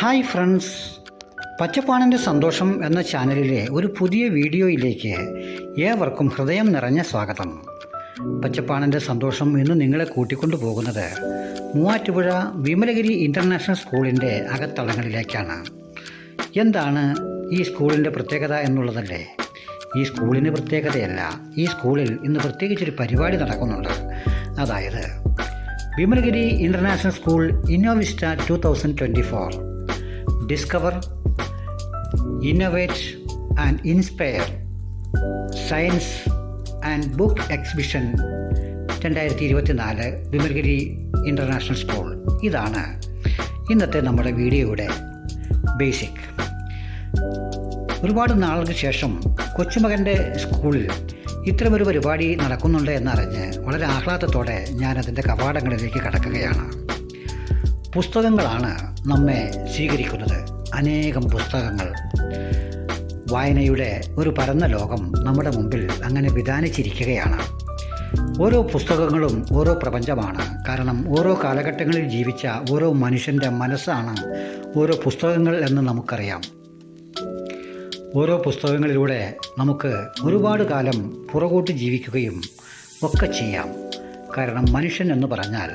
Hi friends, പച്ചപ്പാണിൻ്റെ സന്തോഷം എന്ന ചാനലിലെ ഒരു പുതിയ വീഡിയോയിലേക്ക് ഏവർക്കും ഹൃദയം നിറഞ്ഞ സ്വാഗതം. പച്ചപ്പാണിൻ്റെ സന്തോഷം ഇന്ന് നിങ്ങളെ കൂട്ടിക്കൊണ്ടു പോകുന്നത് മൂവാറ്റുപുഴ വിമലഗിരി ഇൻ്റർനാഷണൽ സ്കൂളിൻ്റെ അകത്തളങ്ങളിലേക്കാണ്. എന്താണ് ഈ സ്കൂളിൻ്റെ പ്രത്യേകത എന്നുള്ളതല്ലേ? ഈ സ്കൂളിന് പ്രത്യേകതയല്ല, ഈ സ്കൂളിൽ ഇന്ന് പ്രത്യേകിച്ചൊരു പരിപാടി നടക്കുന്നുണ്ട്. അതായത് Vimalagiri international school Innovista 2024 discover, innovate and inspire science and book exhibition 2024 Vimalagiri international school. ഇതാണ് ഇന്നത്തെ നമ്മുടെ വീഡിയോയുടെ ബേസിക്. ഒരുപാട് നാളുകൾക്ക് ശേഷം കൊച്ചുമകൻ്റെ സ്കൂളിൽ ഇത്തരമൊരു പരിപാടി നടക്കുന്നുണ്ട് എന്നറിഞ്ഞ് വളരെ ആഹ്ലാദത്തോടെ ഞാനതിൻ്റെ കവാടങ്ങളിലേക്ക് കടക്കുകയാണ്. പുസ്തകങ്ങളാണ് നമ്മെ സ്വീകരിക്കുന്നത്. അനേകം പുസ്തകങ്ങൾ, വായനയുടെ ഒരു പരന്ന ലോകം നമ്മുടെ മുമ്പിൽ അങ്ങനെ വിധാനിച്ചിരിക്കുകയാണ്. ഓരോ പുസ്തകങ്ങളും ഓരോ പ്രപഞ്ചമാണ്. കാരണം ഓരോ കാലഘട്ടങ്ങളിൽ ജീവിച്ച ഓരോ മനുഷ്യൻ്റെ മനസ്സാണ് ഓരോ പുസ്തകങ്ങൾ എന്ന് നമുക്കറിയാം. ഓരോ പുസ്തകങ്ങളിലൂടെ നമുക്ക് ഒരുപാട് കാലം പുറകോട്ട് ജീവിക്കുകയും ഒക്കെ ചെയ്യാം. കാരണം മനുഷ്യൻ എന്ന് പറഞ്ഞാൽ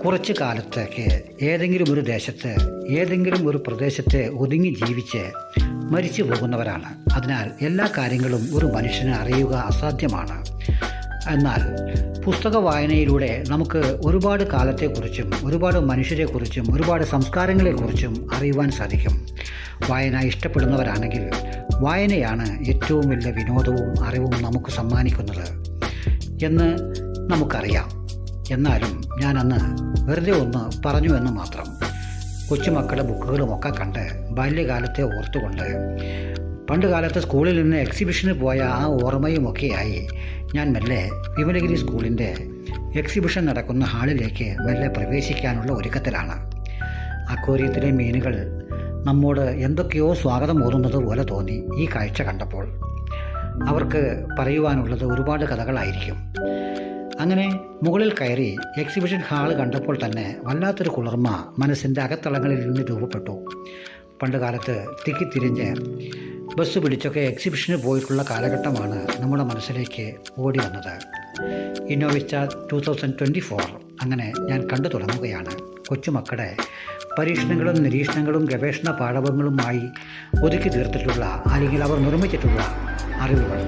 കുറച്ച് കാലത്തേക്ക് ഏതെങ്കിലും ഒരു ദേശത്ത്, ഏതെങ്കിലും ഒരു പ്രദേശത്ത് ഒതുങ്ങി ജീവിച്ച് മരിച്ചു പോകുന്നവരാണ്. അതിനാൽ എല്ലാ കാര്യങ്ങളും ഒരു മനുഷ്യന് അറിയുക അസാധ്യമാണ്. എന്നാൽ പുസ്തക വായനയിലൂടെ നമുക്ക് ഒരുപാട് കാലത്തെക്കുറിച്ചും ഒരുപാട് മനുഷ്യരെക്കുറിച്ചും ഒരുപാട് സംസ്കാരങ്ങളെക്കുറിച്ചും അറിയുവാൻ സാധിക്കും. വായന ഇഷ്ടപ്പെടുന്നവരാണെങ്കിൽ വായനയാണ് ഏറ്റവും വലിയ വിനോദവും അറിവും നമുക്ക് സമ്മാനിക്കുന്നത് എന്ന് നമുക്കറിയാം. എന്നാലും ഞാനന്ന് വെറുതെ ഒന്ന് പറഞ്ഞു എന്ന് മാത്രം. കൊച്ചുമക്കളുടെ ബുക്കുകളുമൊക്കെ കണ്ട് ബാല്യകാലത്തെ ഓർത്തുകൊണ്ട് പണ്ട് കാലത്ത് സ്കൂളിൽ നിന്ന് എക്സിബിഷന് പോയ ആ ഓർമ്മയുമൊക്കെയായി ഞാൻ മെല്ലെ വിമലഗിരി സ്കൂളിൻ്റെ എക്സിബിഷൻ നടക്കുന്ന ഹാളിലേക്ക് മെല്ലെ പ്രവേശിക്കാനുള്ള ഒരുക്കത്തിലാണ്. അക്വേറിയത്തിലെ മീനുകൾ നമ്മോട് എന്തൊക്കെയോ സ്വാഗതം ഓതുന്നത് പോലെ തോന്നി ഈ കാഴ്ച കണ്ടപ്പോൾ. അവർക്ക് പറയുവാനുള്ളത് ഒരുപാട് കഥകളായിരിക്കും. അങ്ങനെ മുകളിൽ കയറി എക്സിബിഷൻ ഹാൾ കണ്ടപ്പോൾ തന്നെ വല്ലാത്തൊരു കുളിർമ മനസ്സിൻ്റെ അകത്തളങ്ങളിൽ നിന്ന് രൂപപ്പെട്ടു. പണ്ട് കാലത്ത് തിക്കിത്തിരിഞ്ഞ് ബസ് പിടിച്ചൊക്കെ എക്സിബിഷന് പോയിട്ടുള്ള കാലഘട്ടമാണ് നമ്മുടെ മനസ്സിലേക്ക് ഓടി വന്നത്. ഇന്നോവിസ്റ്റ 2024 അങ്ങനെ ഞാൻ കണ്ടു തുടങ്ങുകയാണ്. കൊച്ചുമക്കളുടെ പരീക്ഷണങ്ങളും നിരീക്ഷണങ്ങളും ഗവേഷണ പാഠങ്ങളുമായി ഒതുക്കി തീർത്തിട്ടുള്ള അല്ലെങ്കിൽ അവർ നിർമ്മിച്ചിട്ടുള്ള അറിവുകൾ.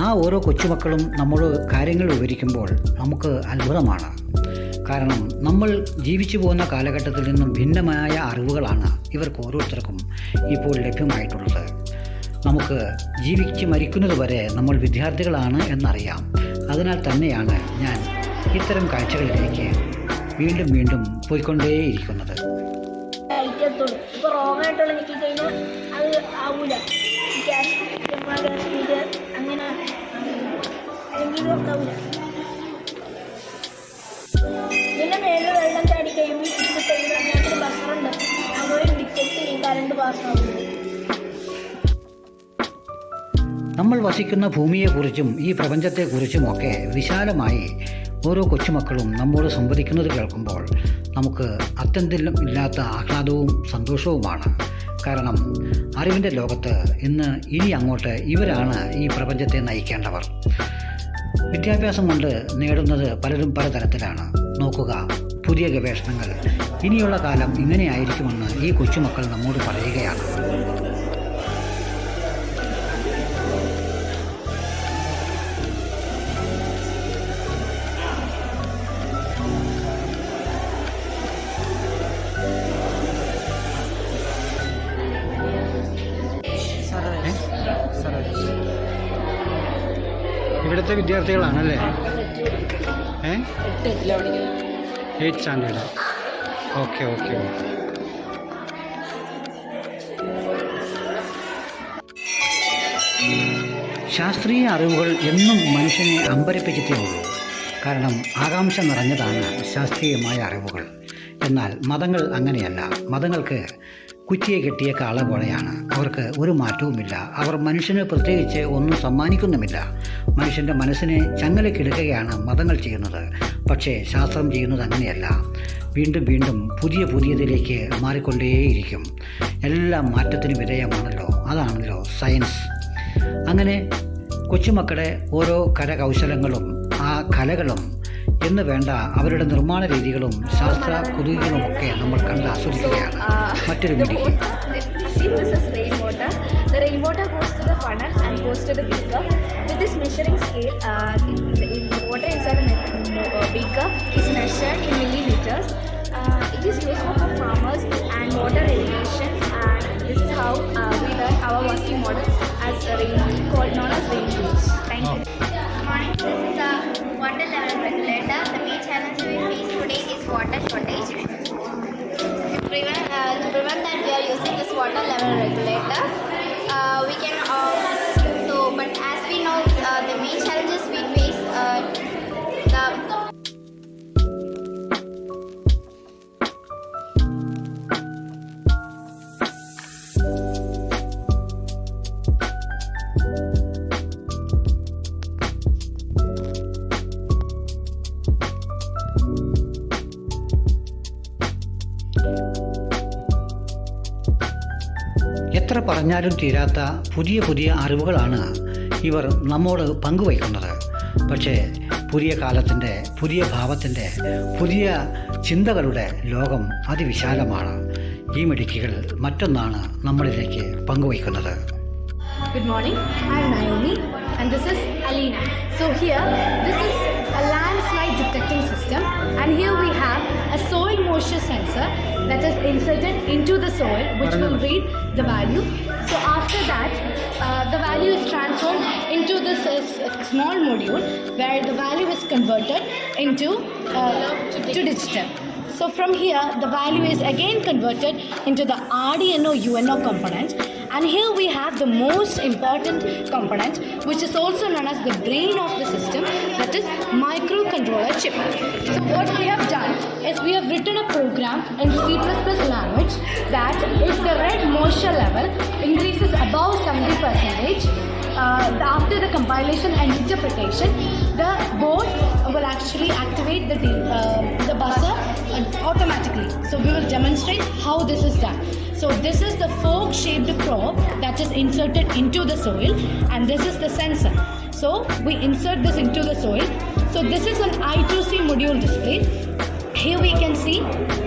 ആ ഓരോ കൊച്ചുമക്കളും നമ്മോട് കാര്യങ്ങൾ വിവരിക്കുമ്പോൾ നമുക്ക് അത്ഭുതമാണ്. കാരണം നമ്മൾ ജീവിച്ചു പോകുന്ന കാലഘട്ടത്തിൽ നിന്നും ഭിന്നമായ അറിവുകളാണ് ഇവർക്ക് ഓരോരുത്തർക്കും ഇപ്പോൾ ലഭ്യമായിട്ടുള്ളത്. നമുക്ക് ജീവിച്ച് മരിക്കുന്നത് വരെ നമ്മൾ വിദ്യാർത്ഥികളാണ് എന്നറിയാം. അതിനാൽ തന്നെയാണ് ഞാൻ ഇത്തരം കാഴ്ചകളിലേക്ക് വീണ്ടും വീണ്ടും പോയിക്കൊണ്ടേയിരിക്കുന്നത്. ഇതിൻ്റെ മേലെ വെള്ളം ചാടി കഴിയുമ്പോൾ ഇതിനകത്തൊരു ബസറുണ്ട്, അതുപോലെ ഡിറ്റക്ട് ചെയ്യും കറണ്ട് പാസ്സാവുന്നത്. നമ്മൾ വസിക്കുന്ന ഭൂമിയെക്കുറിച്ചും ഈ പ്രപഞ്ചത്തെക്കുറിച്ചുമൊക്കെ വിശാലമായി ഓരോ കൊച്ചുമക്കളും നമ്മോട് സംവദിക്കുന്നത് കേൾക്കുമ്പോൾ നമുക്ക് അത്യന്തം ഇല്ലാത്ത ആഹ്ലാദവും സന്തോഷവുമാണ്. കാരണം അറിവിൻ്റെ ലോകത്ത് ഇനി അങ്ങോട്ട് ഇവരാണ് ഈ പ്രപഞ്ചത്തെ നയിക്കേണ്ടവർ. വിദ്യാഭ്യാസം കൊണ്ട് നേടുന്നത് പലരും പലതരത്തിലാണ്. നോക്കുക, പുതിയ ഗവേഷണങ്ങൾ. ഇനിയുള്ള കാലം ഇങ്ങനെയായിരിക്കുമെന്ന് ഈ കൊച്ചുമക്കൾ നമ്മോട് പറയുകയാണ്. ഇവിടുത്തെ വിദ്യാർത്ഥികളാണല്ലേ? 8th standard. ഓക്കെ. ശാസ്ത്രീയ അറിവുകൾ എന്നും മനുഷ്യനെ അമ്പരപ്പിച്ചിട്ടേ ഉള്ളൂ. കാരണം ആകാംക്ഷ നിറഞ്ഞതാണ് ശാസ്ത്രീയമായ അറിവുകൾ. എന്നാൽ മതങ്ങൾ അങ്ങനെയല്ല. മതങ്ങൾക്ക് കുറ്റിയെ കെട്ടിയ കാള പോലെയാണ്. അവർക്ക് ഒരു മാറ്റവുമില്ല. അവർ മനുഷ്യന് പ്രത്യേകിച്ച് ഒന്നും സമ്മാനിക്കുന്നുമില്ല. മനുഷ്യൻ്റെ മനസ്സിനെ ചങ്ങലക്കിടുകയാണ് മതങ്ങൾ ചെയ്യുന്നത്. പക്ഷേ ശാസ്ത്രം ചെയ്യുന്നത് അങ്ങനെയല്ല. വീണ്ടും വീണ്ടും പുതിയതിലേക്ക് മാറിക്കൊണ്ടേയിരിക്കും. എല്ലാം മാറ്റത്തിന് വിധേയമാണല്ലോ. അതാണല്ലോ സയൻസ്. അങ്ങനെ കൊച്ചുമക്കളുടെ ഓരോ കരകൗശലങ്ങളും ആ കലകളും എന്ന് വേണ്ട അവരുടെ നിർമ്മാണ രീതികളും ശാസ്ത്ര കുതുകികളുമൊക്കെ നമ്മൾ കണ്ട് ആസ്വദിക്കുകയാണ്. മറ്റൊരു video. The rainwater goes to the funnel and goes to the beaker. With this measuring scale, the water inside the beaker is measured in milliliters. It is useful for farmers and water irrigation, and this is how we learn our working model as known as rain gauge. Thank you. Good morning. This is a water level regulator. The main challenge we face today is water shortage. To prevent that, we are using this water level regulator. We can but as we know, the main challenges we face എത്ര പറഞ്ഞാലും തീരാത്ത പുതിയ അറിവുകളാണ് ഇവർ നമ്മോട് പങ്കുവയ്ക്കുന്നത്. പക്ഷേ പുതിയ കാലത്തിൻ്റെ പുതിയ ഭാവത്തിൻ്റെ പുതിയ ചിന്തകളുടെ ലോകം അതിവിശാലമാണ്. ഈ മിടുക്കികൾ മറ്റൊന്നാണ് നമ്മളിലേക്ക് പങ്കുവയ്ക്കുന്നത്. Good morning. I am Naomi and this is Alina. So here, this is a landslide detecting system, and here we have a soil moisture sensor that is inserted into the soil, which will read the value. So after that, the value is transferred into this small module where the value is converted into to digital. So from here, the value is again converted into the RDNO UNO component. And here we have the most important component, which is also known as the brain of the system, that is microcontroller chip. So what we have done is we have written a program in C++ language that if the red moisture level increases above 70%, after the compilation and interpretation, the board will actually activate the buzzer automatically. So we will demonstrate how this is done. So this is the fork-shaped probe that is inserted into the soil, and this is the sensor. So we insert this into the soil. So this is an I2C module display. Here we can see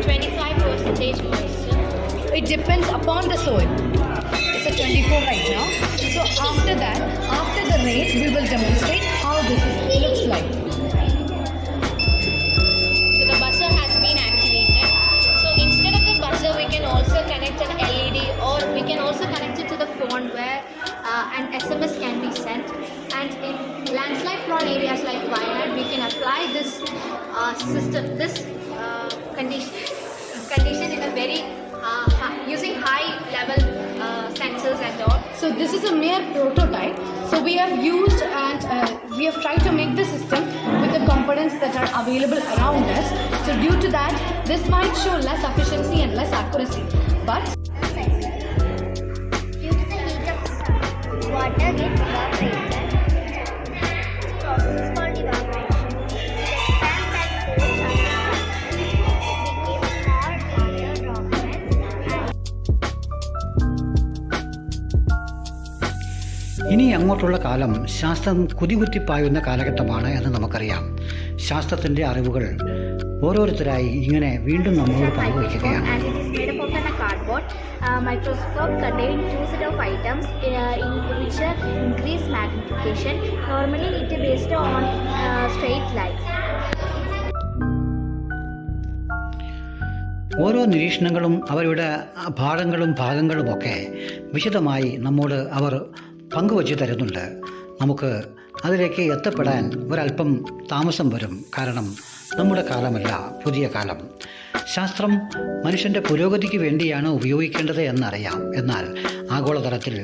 25% moisture. It depends upon the soil. It's a 24 right now. So after that, after the rain, we will demonstrate how this looks like. So the buzzer has been activated. So instead of the buzzer, we can also connect an LED, or we can also connect it to the phone where an SMS can be sent. And in landslide prone areas like Wayanad, we can apply this system, this condition in a very using high level sensors and all. So this is a mere prototype. So we have used and we have tried to make the system with the components that are available around us. So due to that, this might show less efficiency and less accuracy. But Due to the heat of the sun, water gets evaporated. This process is called evaporation. It expands and folds around, became small water droplets, and ഇനി അങ്ങോട്ടുള്ള കാലം ശാസ്ത്രം കുതികുത്തിപ്പായുന്ന കാലഘട്ടമാണ് എന്ന് നമുക്കറിയാം. ശാസ്ത്രത്തിൻ്റെ അറിവുകൾ ഓരോരുത്തരായി ഇങ്ങനെ വീണ്ടും നമ്മളോട് പങ്കുവയ്ക്കുകയാണ്. and it is made up of a cardboard microscope containing two set of items in which increase magnification. Normally it is based on straight line. ഓരോ നിരീക്ഷണങ്ങളും അവരുടെ ഭാഗങ്ങളുമൊക്കെ വിശദമായി നമ്മോട് അവർ പങ്കുവച്ച് തരുന്നുണ്ട്. നമുക്ക് അതിലേക്ക് എത്തപ്പെടാൻ ഒരല്പം താമസം വരും. കാരണം നമ്മുടെ കാലമല്ല പുതിയ കാലം. ശാസ്ത്രം മനുഷ്യൻ്റെ പുരോഗതിക്ക് വേണ്ടിയാണ് ഉപയോഗിക്കേണ്ടത് എന്നറിയാം. എന്നാൽ ആഗോളതലത്തിൽ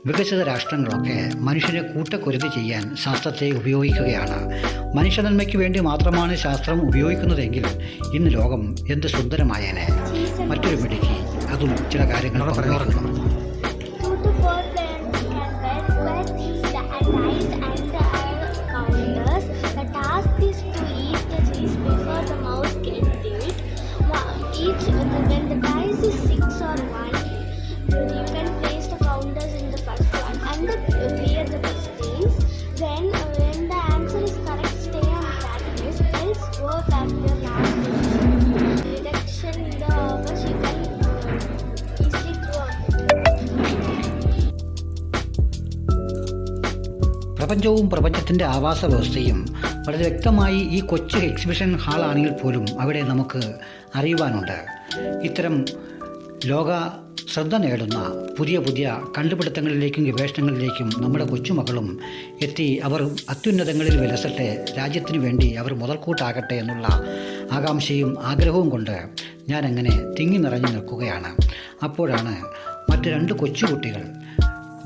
വികസിത രാഷ്ട്രങ്ങളൊക്കെ മനുഷ്യനെ കൂട്ടക്കുരുതി ചെയ്യാൻ ശാസ്ത്രത്തെ ഉപയോഗിക്കുകയാണ്. മനുഷ്യനന്മയ്ക്ക് വേണ്ടി മാത്രമാണ് ശാസ്ത്രം ഉപയോഗിക്കുന്നതെങ്കിൽ ഇന്ന് ലോകം എന്ത് സുന്ദരമായേനെ. മറ്റൊരു മിടുക്കി അതും ചില കാര്യങ്ങൾ പറഞ്ഞു. 2 to 4 plants can where these dies and the counters. The task is to eat the cheese before the mouse gets it. When the dice is 6 or 1, you can place the counters in the first one and clear the questions. Then when the answer is correct, stay on that list. Else go back to your last question. Reduction in the hours you can easily throw out. പ്രപഞ്ചവും പ്രപഞ്ചത്തിൻ്റെ ആവാസ വ്യവസ്ഥയും വളരെ വ്യക്തമായി ഈ കൊച്ചു exhibition ഹാളാണെങ്കിൽ പോലും അവിടെ നമുക്ക് അറിയുവാനുണ്ട്. ഇത്തരം ലോക ശ്രദ്ധ നേടുന്ന പുതിയ പുതിയ കണ്ടുപിടുത്തങ്ങളിലേക്കും ഗവേഷണങ്ങളിലേക്കും നമ്മുടെ കൊച്ചുമക്കളും എത്തി അവർ അത്യുന്നതങ്ങളിൽ വിലസട്ടെ, രാജ്യത്തിനു വേണ്ടി അവർ മുതൽക്കൂട്ടാകട്ടെ എന്നുള്ള ആകാംക്ഷയും ആഗ്രഹവും കൊണ്ട് ഞാനങ്ങനെ തിങ്ങി നിറഞ്ഞു നിൽക്കുകയാണ്. അപ്പോഴാണ് മറ്റ് 2 കൊച്ചുകുട്ടികൾ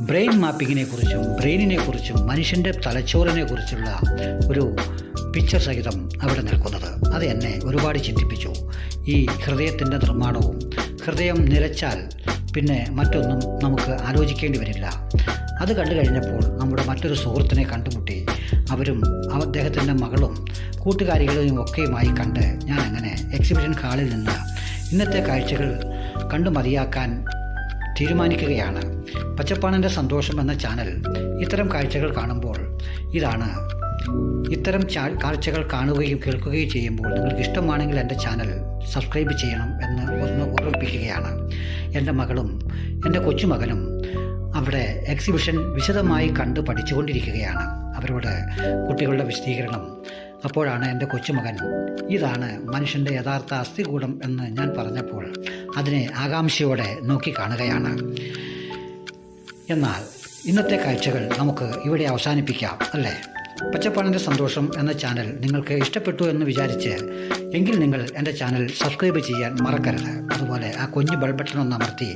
ബ്രെയിൻ മാപ്പിങ്ങിനെക്കുറിച്ചും ബ്രെയിനിനെക്കുറിച്ചും മനുഷ്യൻ്റെ തലച്ചോറിനെക്കുറിച്ചുള്ള ഒരു പിക്ചർ സഹിതം അവിടെ നിൽക്കുന്നത്. അത് എന്നെ ഒരുപാട് ചിന്തിപ്പിച്ചു. ഈ ഹൃദയത്തിൻ്റെ നിർമ്മാണവും ഹൃദയം നിലച്ചാൽ പിന്നെ മറ്റൊന്നും നമുക്ക് ആലോചിക്കേണ്ടി വരില്ല. അത് കണ്ടു കഴിഞ്ഞപ്പോൾ നമ്മുടെ മറ്റൊരു സുഹൃത്തിനെ കണ്ടുമുട്ടി. അവരും അദ്ദേഹത്തിൻ്റെ മകളും കൂട്ടുകാരികളും ഒക്കെയുമായി കണ്ട് ഞാൻ അങ്ങനെ എക്സിബിഷൻ ഹാളിൽ നിന്ന് ഇന്നത്തെ കാഴ്ചകൾ കണ്ടു മതിയാക്കാൻ തീരുമാനിക്കുകയാണ്. പച്ചപ്പാണൻ്റെ സന്തോഷം എന്ന ചാനൽ ഇത്തരം കാഴ്ചകൾ കാണുമ്പോൾ ഇത്തരം കാഴ്ചകൾ കാണുകയും കേൾക്കുകയും ചെയ്യുമ്പോൾ നിങ്ങൾക്ക് ഇഷ്ടമാണെങ്കിൽ എൻ്റെ ചാനൽ സബ്സ്ക്രൈബ് ചെയ്യണം എന്ന് ഒന്ന് ഓർമ്മിപ്പിക്കുകയാണ്. എൻ്റെ മകളും എൻ്റെ കൊച്ചുമകനും അവിടെ എക്സിബിഷൻ വിശദമായി കണ്ട് പഠിച്ചുകൊണ്ടിരിക്കുകയാണ്. അവരോട് കുട്ടികളുടെ വിശദീകരണം. അപ്പോഴാണ് എൻ്റെ കൊച്ചുമകൻ ഇതാണ് മനുഷ്യൻ്റെ യഥാർത്ഥ അസ്ഥികൂടം എന്ന് ഞാൻ പറഞ്ഞപ്പോൾ അതിനെ ആകാംക്ഷയോടെ നോക്കി കാണുകയാണ്. എന്നാൽ ഇന്നത്തെ കാഴ്ചകൾ നമുക്ക് ഇവിടെ അവസാനിപ്പിക്കാം അല്ലേ? പച്ചപ്പാണിൻ്റെ സന്തോഷം എന്ന ചാനൽ നിങ്ങൾക്ക് ഇഷ്ടപ്പെട്ടു എന്ന് വിചാരിച്ച് എങ്കിൽ നിങ്ങൾ എൻ്റെ ചാനൽ സബ്സ്ക്രൈബ് ചെയ്യാൻ മറക്കരുത്. അതുപോലെ ആ കുഞ്ഞു ബെൽ ബട്ടൺ ഒന്ന് അമർത്തി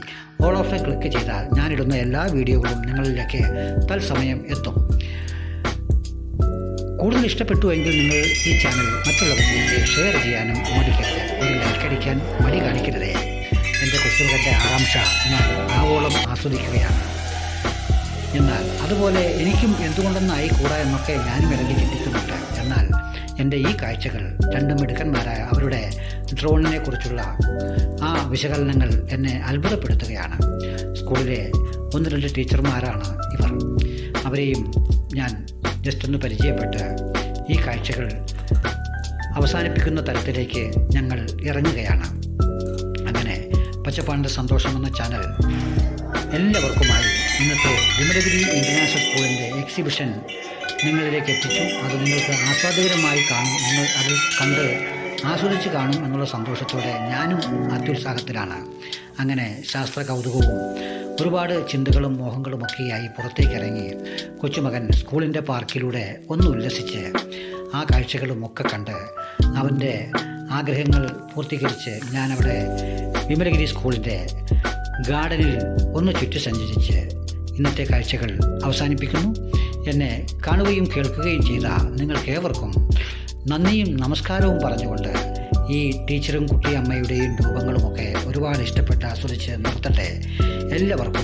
ഓൾ ഓഫ് ക്ലിക്ക് ചെയ്താൽ ഞാനിടുന്ന എല്ലാ വീഡിയോകളും നിങ്ങളിലേക്ക് തത്സമയം എത്തും. കൂടുതൽ ഇഷ്ടപ്പെട്ടു എങ്കിൽ നിങ്ങൾ ഈ ചാനൽ മറ്റുള്ളവരിലേക്ക് ഷെയർ ചെയ്യാനും മടിക്കരുത്. ഒരു ലൈക്ക് അടിക്കാൻ മടി കാണിക്കരുതേ. എൻ്റെ കൊച്ചുമകൻ്റെ ആകാംക്ഷ ഞാൻ ആവോളം ആസ്വദിക്കുകയാണ്. എന്നാൽ അതുപോലെ എനിക്കും എന്തുകൊണ്ടെന്നായി കൂടാ എന്നൊക്കെ ഞാനും ഇടയ്ക്ക് ചിന്തിക്കുന്നുണ്ട്. എന്നാൽ എൻ്റെ ഈ കാഴ്ചകൾ 2 മിടുക്കന്മാരായ അവരുടെ ഡ്രോണിനെ കുറിച്ചുള്ള ആ വിശകലനങ്ങൾ എന്നെ അത്ഭുതപ്പെടുത്തുകയാണ്. സ്കൂളിലെ 1-2 ടീച്ചർമാരാണ് ഇവർ. അവരെയും ഞാൻ ജസ്റ്റ് ഒന്ന് പരിചയപ്പെട്ട് ഈ കാഴ്ചകൾ അവസാനിപ്പിക്കുന്ന തരത്തിലേക്ക് ഞങ്ങൾ ഇറങ്ങുകയാണ്. അങ്ങനെ പച്ചപ്പാണിൻ്റെ സന്തോഷം എന്ന ചാനൽ എല്ലാവർക്കുമായി ഇന്നത്തെ വിമലഗിരി ഇൻ്റർനാഷണൽ സ്കൂളിൻ്റെ എക്സിബിഷൻ നിങ്ങളിലേക്ക് എത്തിച്ചു. അത് നിങ്ങൾക്ക് ആസ്വാദകരമായി കാണും, നിങ്ങൾ അത് കണ്ട് ആസ്വദിച്ച് കാണും എന്നുള്ള സന്തോഷത്തോടെ ഞാനും അത്യുത്സാഹത്തിലാണ്. അങ്ങനെ ശാസ്ത്ര കൗതുകവും ഒരുപാട് ചിന്തകളും മോഹങ്ങളുമൊക്കെയായി പുറത്തേക്കിറങ്ങി കൊച്ചുമകൻ സ്കൂളിൻ്റെ പാർക്കിലൂടെ ഒന്ന് ഉല്ലസിച്ച് ആ കാഴ്ചകളുമൊക്കെ കണ്ട് അവൻ്റെ ആഗ്രഹങ്ങൾ പൂർത്തീകരിച്ച് ഞാനവിടെ വിമലഗിരി സ്കൂളിൻ്റെ ഗാർഡനിൽ ഒന്ന് ചുറ്റി സഞ്ചരിച്ച് ഇന്നത്തെ കാഴ്ചകൾ അവസാനിപ്പിക്കുന്നു. എന്നെ കാണുകയും കേൾക്കുകയും ചെയ്ത നിങ്ങൾക്കേവർക്കും നന്ദിയും നമസ്കാരവും പറഞ്ഞുകൊണ്ട് ഈ ടീച്ചറും കുട്ടിയമ്മയുടെയും രൂപങ്ങളുമൊക്കെ ഒരുപാട് ഇഷ്ടപ്പെട്ട് ആസ്വദിച്ച് നിർത്തട്ടെ. എല്ലാവർക്കും